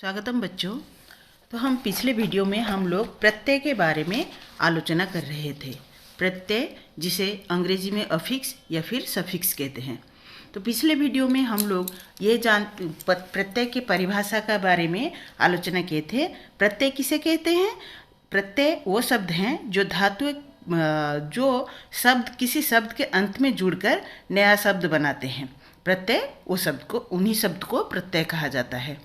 स्वागतम बच्चों। तो हम पिछले वीडियो में हम लोग प्रत्यय के बारे में आलोचना कर रहे थे। प्रत्यय जिसे अंग्रेजी में अफिक्स या फिर सफिक्स कहते हैं। तो पिछले वीडियो में हम लोग ये प्रत्यय की परिभाषा के बारे में आलोचना किए थे। प्रत्यय किसे कहते हैं? प्रत्यय वो शब्द हैं जो धातु जो शब्द किसी शब्द के अंत में जुड़कर नया शब्द बनाते हैं। प्रत्यय वो शब्द को उन्हीं शब्द को प्रत्यय कहा जाता है।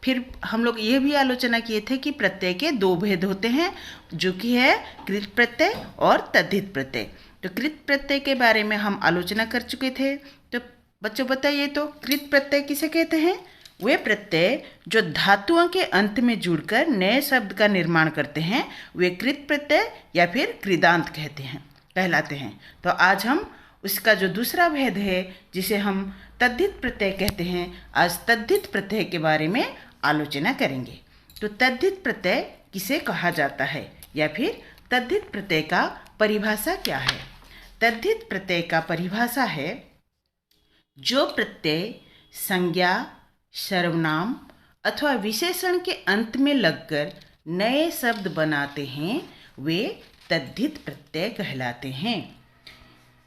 फिर हम लोग ये भी आलोचना किए थे कि प्रत्यय के दो भेद होते हैं, जो कि है कृत प्रत्यय और तद्धित प्रत्यय। तो कृत प्रत्यय के बारे में हम आलोचना कर चुके थे। तो बच्चों बताइए, तो कृत प्रत्यय किसे कहते हैं? वे प्रत्यय जो धातुओं के अंत में जुड़कर नए शब्द का निर्माण करते हैं, वे कृत प्रत्यय या फिर कृदांत कहलाते हैं। तो आज हम उसका जो दूसरा भेद है, जिसे हम तद्धित प्रत्यय कहते हैं, आज तद्धित प्रत्यय के बारे में आलोचना करेंगे। तो तद्धित प्रत्यय किसे कहा जाता है या फिर तद्धित प्रत्यय का परिभाषा क्या है? तद्धित प्रत्यय का परिभाषा है जो प्रत्यय संज्ञा, सर्वनाम अथवा विशेषण के अंत में लगकर नए शब्द बनाते हैं, वे तद्धित प्रत्यय कहलाते हैं।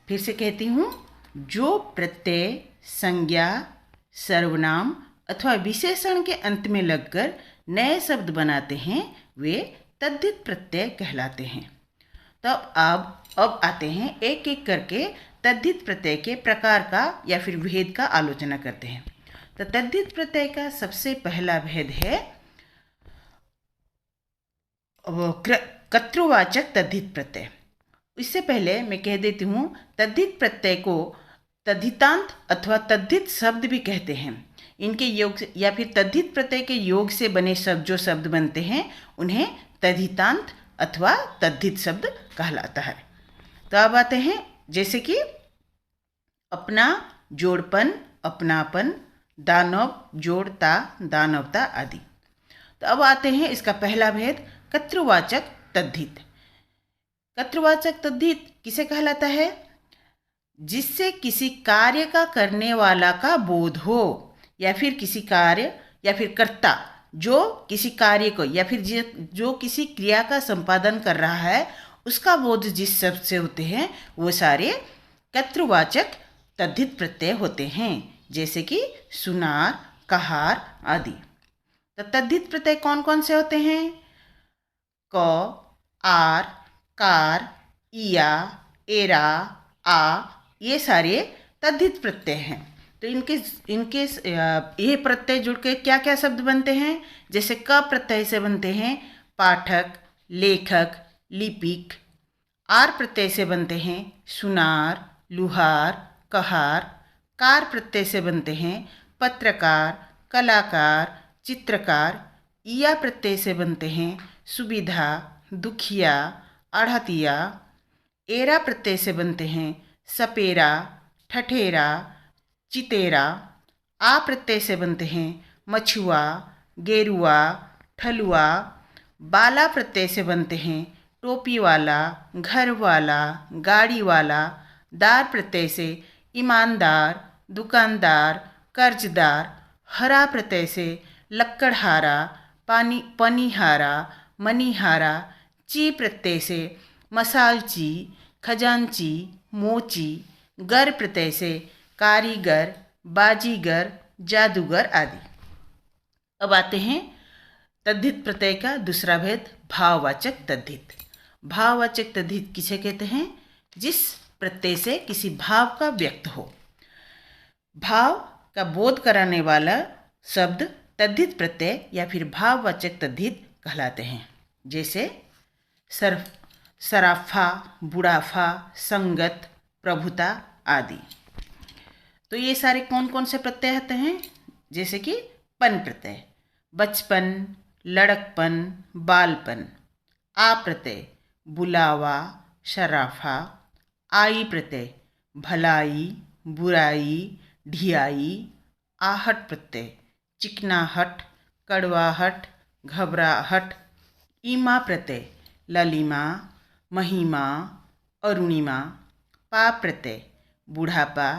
फिर से कहती हूँ, जो प्रत्यय संज्ञा, सर्वनाम अथवा विशेषण के अंत में लगकर नए शब्द बनाते हैं, वे तद्धित प्रत्यय कहलाते हैं। तो अब आते हैं एक एक करके तद्धित प्रत्यय के प्रकार का या फिर भेद का आलोचना करते हैं। तो तद्धित प्रत्यय का सबसे पहला भेद है कर्तृवाचक तद्धित प्रत्यय। इससे पहले मैं कह देती हूँ, तद्धित प्रत्यय को तद्धितांत अथवा तद्धित शब्द भी कहते हैं। इनके योग या फिर तद्धित प्रत्यय के योग से बने शब्द जो शब्द बनते हैं, उन्हें तद्धितांत अथवा तद्धित शब्द कहलाता है। तो अब आते हैं, जैसे कि अपना, जोड़पन, अपनापन, दानव, जोड़ता, दानवता आदि। तो अब आते हैं इसका पहला भेद, कर्तृवाचक तद्धित। कर्तृवाचक तद्धित किसे कहलाता है? जिससे किसी कार्य का करने वाला का बोध हो, या फिर किसी कार्य या फिर कर्ता जो किसी कार्य को या फिर जो किसी क्रिया का संपादन कर रहा है, उसका बोध जिस शब्द से होते हैं, वो सारे कर्तृवाचक तद्धित प्रत्यय होते हैं, जैसे कि सुनार, कहार आदि। तो तद्धित प्रत्यय कौन कौन से होते हैं? क, आर, कार, इया, एरा, आ, ये सारे तद्धित प्रत्यय हैं। तो इनके ये प्रत्यय जुड़ के क्या क्या शब्द बनते हैं? जैसे क प्रत्यय से बनते हैं पाठक, लेखक, लिपिक। आर प्रत्यय से बनते हैं सुनार, लुहार, कहार। कार प्रत्यय से बनते हैं पत्रकार, कलाकार, चित्रकार। इया प्रत्यय से बनते हैं सुविधा, दुखिया, आढ़तिया। एरा प्रत्यय से बनते हैं सपेरा, ठठेरा, चितेरा। आ प्रत्यय से बनते हैं मछुआ, गेरुआ, ठलुआ। बाला प्रत्यय से बनते हैं टोपी वाला, घर वाला, गाड़ी वाला। दार प्रत्यय से ईमानदार, दुकानदार, कर्जदार। हरा प्रत्यय से लक्कड़हारा, पनिहारा, मनीहारा। ची प्रत्यय से मसालची, खजांची, मोची। गर प्रत्यय से कारीगर, बाजीगर, जादूगर आदि। अब आते हैं तद्धित प्रत्यय का दूसरा भेद, भाववाचक तद्धित। भाववाचक तद्धित किसे कहते हैं? जिस प्रत्यय से किसी भाव का व्यक्त हो, भाव का बोध कराने वाला शब्द तद्धित प्रत्यय या फिर भाववाचक तद्धित कहलाते हैं। जैसे सराफा, बुढ़ाफा, संगत, प्रभुता आदि। तो ये सारे कौन कौन से प्रत्यय होते हैं? जैसे कि पन प्रत्यय, बचपन, लड़कपन, बालपन। आ प्रत्यय, बुलावा, शराफा। आई प्रत्यय, भलाई, बुराई, ढियाई। आहट प्रत्यय, चिकनाहट, कड़वाहट, घबराहट। ईमा प्रत्यय, ललिमा, महिमा, अरुणिमा। पा प्रत्यय, बुढ़ापा,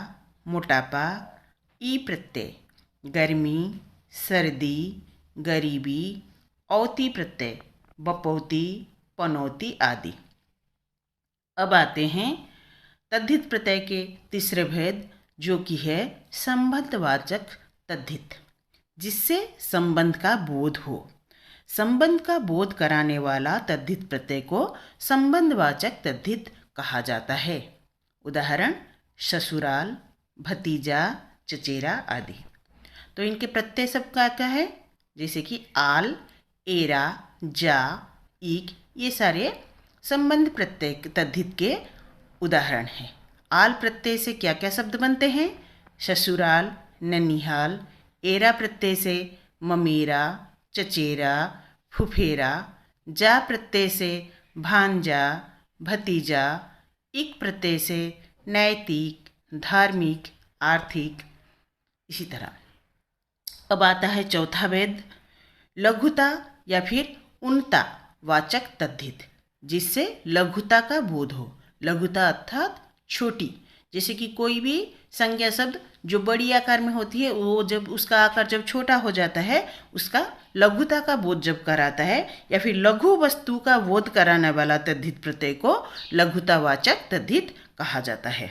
मोटापा। ई प्रत्यय, गर्मी, सर्दी, गरीबी, औती प्रत्यय बपौती, पनौती आदि। अब आते हैं तद्धित प्रत्यय के तीसरे भेद, जो कि है संबंधवाचक तद्धित, जिससे संबंध का बोध हो। संबंध का बोध कराने वाला तद्धित प्रत्यय को संबंधवाचक तद्धित कहा जाता है। उदाहरण ससुराल, भतीजा, चचेरा आदि। तो इनके प्रत्यय सब क्या क्या है, जैसे कि आल, एरा, जा, ईक, ये सारे संबंध प्रत्यय तद्धित के उदाहरण हैं। आल प्रत्यय से क्या क्या शब्द बनते हैं, ससुराल, ननिहाल। एरा प्रत्यय से ममेरा, चचेरा, फुफेरा। जा प्रत्यय से भांजा, भतीजा। इक प्रत्यय से नैतिक, धार्मिक, आर्थिक। इसी तरह अब आता है चौथा भेद, लघुता या फिर उन्नता वाचक तद्धित, जिससे लघुता का बोध हो। लघुता अर्थात छोटी, जैसे कि कोई भी संज्ञा शब्द जो बड़ी आकार में होती है, वो जब उसका आकार जब छोटा हो जाता है, उसका लघुता का बोध जब कराता है, या फिर लघु वस्तु का बोध कराने वाला तद्धित प्रत्यय को लघुतावाचक तद्धित कहा जाता है।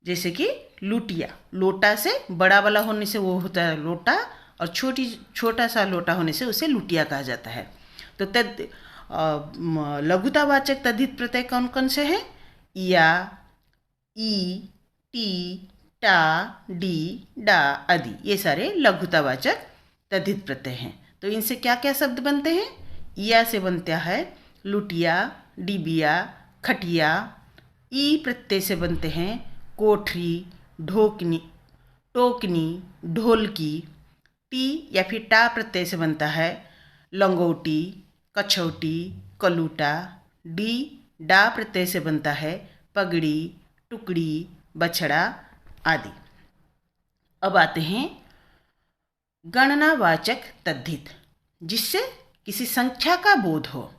जैसे कि लुटिया, लोटा से बड़ा वाला होने से वो होता है लोटा, और छोटा सा लोटा होने से उसे लुटिया कहा जाता है। तो लघुतावाचक तद्धित प्रत्यय कौन कौन से हैं, या, ई, टी, टा, डी, डा आदि, ये सारे लघुतावाचक तद्धित प्रत्यय हैं। तो इनसे क्या क्या शब्द बनते हैं, या से बनता है लुटिया, डिबिया, खटिया। ई प्रत्यय से बनते हैं कोठरी, ढोकनी, टोकनी, ढोलकी। टी या फिर टा प्रत्यय से बनता है लंगोटी, कछौटी, कलूटा। डी डा प्रत्यय से बनता है पगड़ी, टुकड़ी, बछड़ा आदि। अब आते हैं गणनावाचक तद्धित, जिससे किसी संख्या का बोध हो।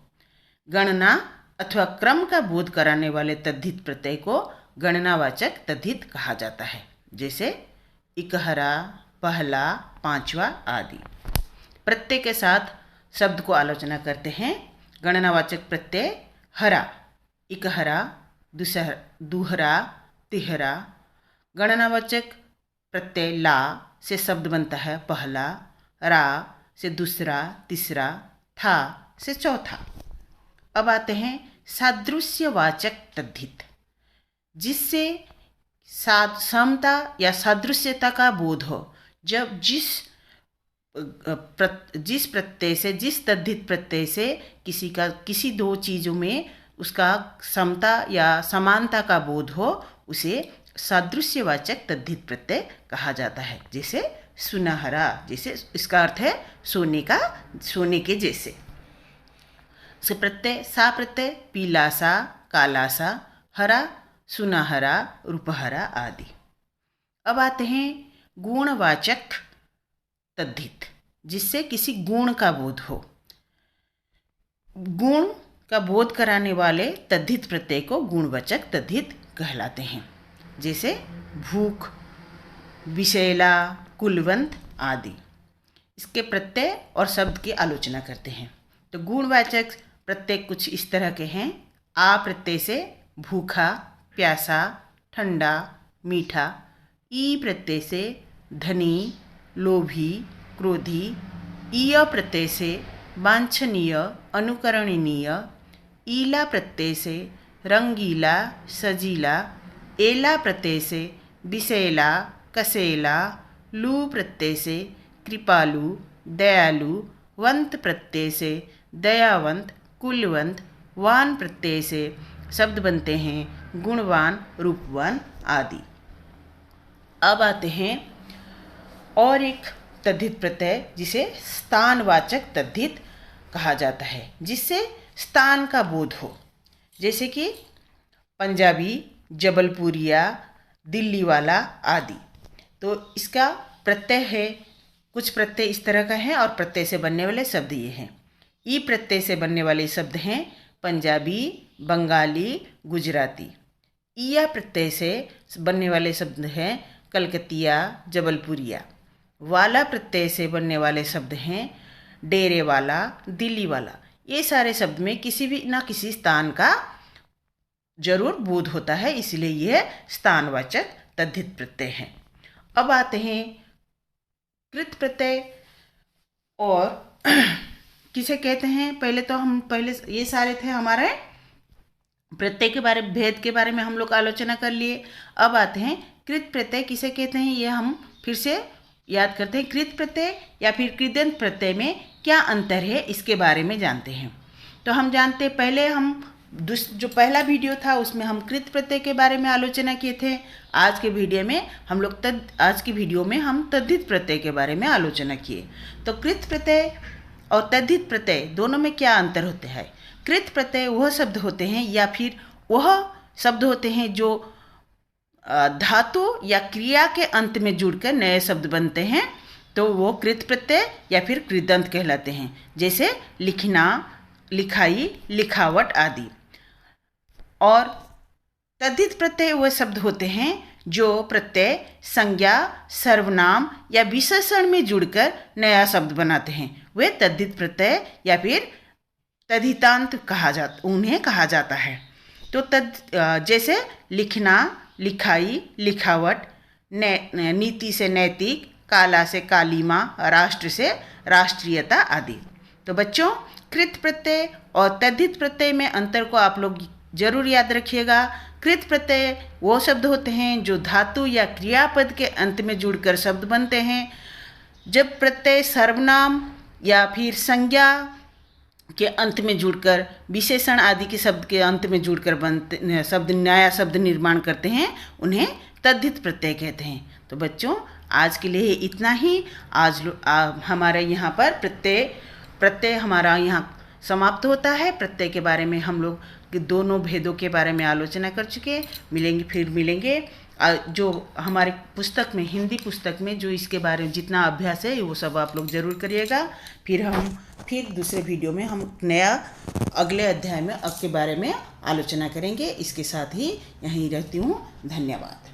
गणना अथवा क्रम का बोध कराने वाले तद्धित प्रत्यय को गणनावाचक तद्धित कहा जाता है। जैसे इकहरा, पहला, पांचवा आदि। प्रत्यय के साथ शब्द को आलोचना करते हैं। गणनावाचक प्रत्यय हरा, इकहरा, दूहरा, तिहरा। गणनावाचक प्रत्यय ला से शब्द बनता है पहला, रा से दूसरा, तीसरा, था से चौथा। अब आते हैं सादृश्यवाचक तद्धित, जिससे समता या सादृश्यता का बोध हो। जब जिस प्रत्यय से, जिस तद्धित प्रत्यय से किसी दो चीज़ों में उसका समता या समानता का बोध हो, उसे सादृश्यवाचक तद्धित प्रत्यय कहा जाता है। जैसे सुनहरा, जैसे इसका अर्थ है सोने के जैसे। प्रत्यय सा प्रत्यय पीला सा, काला सा, हरा, सुनहरा, रुपहरा आदि। अब आते हैं गुणवाचक तद्धित, जिससे किसी गुण का बोध हो। गुण का बोध कराने वाले तद्धित प्रत्यय को गुणवाचक तद्धित कहलाते हैं। जैसे भूख, विषैला, कुलवंत आदि। इसके प्रत्यय और शब्द की आलोचना करते हैं। तो गुणवाचक प्रत्यय कुछ इस तरह के हैं। आ प्रत्यय से भूखा, प्यासा, ठंडा, मीठा। ई प्रत्यय से धनी, लोभी, क्रोधी। ईय प्रत्यय से वांछनीय, अनुकरणीय। ईला प्रत्यय से रंगीला, सजीला। एला प्रत्यय से विषैला, कसेला। लू प्रत्यय से कृपालु, दयालु। वंत प्रत्यय से दयावंत, कुलवंत। वान प्रत्यय से शब्द बनते हैं गुणवान, रूपवान आदि। अब आते हैं और एक तद्धित प्रत्यय, जिसे स्थानवाचक तद्धित कहा जाता है, जिससे स्थान का बोध हो। जैसे कि पंजाबी, जबलपुरिया, दिल्ली वाला आदि। तो इसका प्रत्यय है, कुछ प्रत्यय इस तरह का है और प्रत्यय से बनने वाले शब्द ये हैं। ई प्रत्यय से बनने वाले शब्द हैं पंजाबी, बंगाली, गुजराती। ईया प्रत्यय से बनने वाले शब्द हैं कलकतिया, जबलपुरिया। वाला प्रत्यय से बनने वाले शब्द हैं डेरे वाला, दिल्ली वाला। ये सारे शब्द में किसी भी ना किसी स्थान का जरूर बोध होता है, इसलिए यह स्थानवाचक तद्धित प्रत्यय है। अब आते हैं कृत प्रत्यय और किसे कहते हैं। पहले ये सारे थे हमारे प्रत्यय के बारे भेद के बारे में हम लोग आलोचना कर लिए। अब आते हैं कृत प्रत्यय किसे कहते हैं, ये हम फिर से याद करते हैं। कृत प्रत्यय या फिर कृदंत प्रत्यय में क्या अंतर है इसके बारे में जानते हैं। तो हम जानते पहले हम जो पहला वीडियो था उसमें हम कृत प्रत्यय के बारे में आलोचना किए थे। आज के वीडियो में हम तद्धित प्रत्यय के बारे में आलोचना किए। तो कृत प्रत्यय और तद्धित प्रत्यय दोनों में क्या अंतर होते हैं। कृत प्रत्यय वह शब्द होते हैं या फिर वह शब्द होते हैं जो धातु या क्रिया के अंत में जुड़कर नए शब्द बनते हैं, तो वो कृत प्रत्यय या फिर कृदंत कहलाते हैं। जैसे लिखना, लिखाई, लिखावट आदि। और तद्धित प्रत्यय वह शब्द होते हैं जो प्रत्यय संज्ञा, सर्वनाम या विशेषण में जुड़कर नया शब्द बनाते हैं, वे तद्धित प्रत्यय या फिर तद्धितांत उन्हें कहा जाता है। तो जैसे लिखना, लिखाई, लिखावट, नीति से नैतिक, काला से कालीमा, राष्ट्र से राष्ट्रीयता आदि। तो बच्चों, कृत प्रत्यय और तद्धित प्रत्यय में अंतर को आप लोग जरूर याद रखिएगा। कृत प्रत्यय वो शब्द होते हैं जो धातु या क्रियापद के अंत में जुड़कर शब्द बनते हैं। जब प्रत्यय सर्वनाम या फिर संज्ञा के अंत में जुड़कर, विशेषण आदि के शब्द के अंत में जुड़कर नया शब्द निर्माण करते हैं, उन्हें तद्धित प्रत्यय कहते हैं। तो बच्चों, आज के लिए इतना ही। हमारे यहाँ पर प्रत्यय हमारा यहाँ समाप्त होता है। प्रत्यय के बारे में हम लोग दोनों भेदों के बारे में आलोचना कर चुके। फिर मिलेंगे जो हमारे पुस्तक में, हिंदी पुस्तक में जो इसके बारे में जितना अभ्यास है वो सब आप लोग ज़रूर करिएगा। फिर दूसरे वीडियो में हम नया अगले अध्याय में के बारे में आलोचना करेंगे। इसके साथ ही यहीं रहती हूँ। धन्यवाद।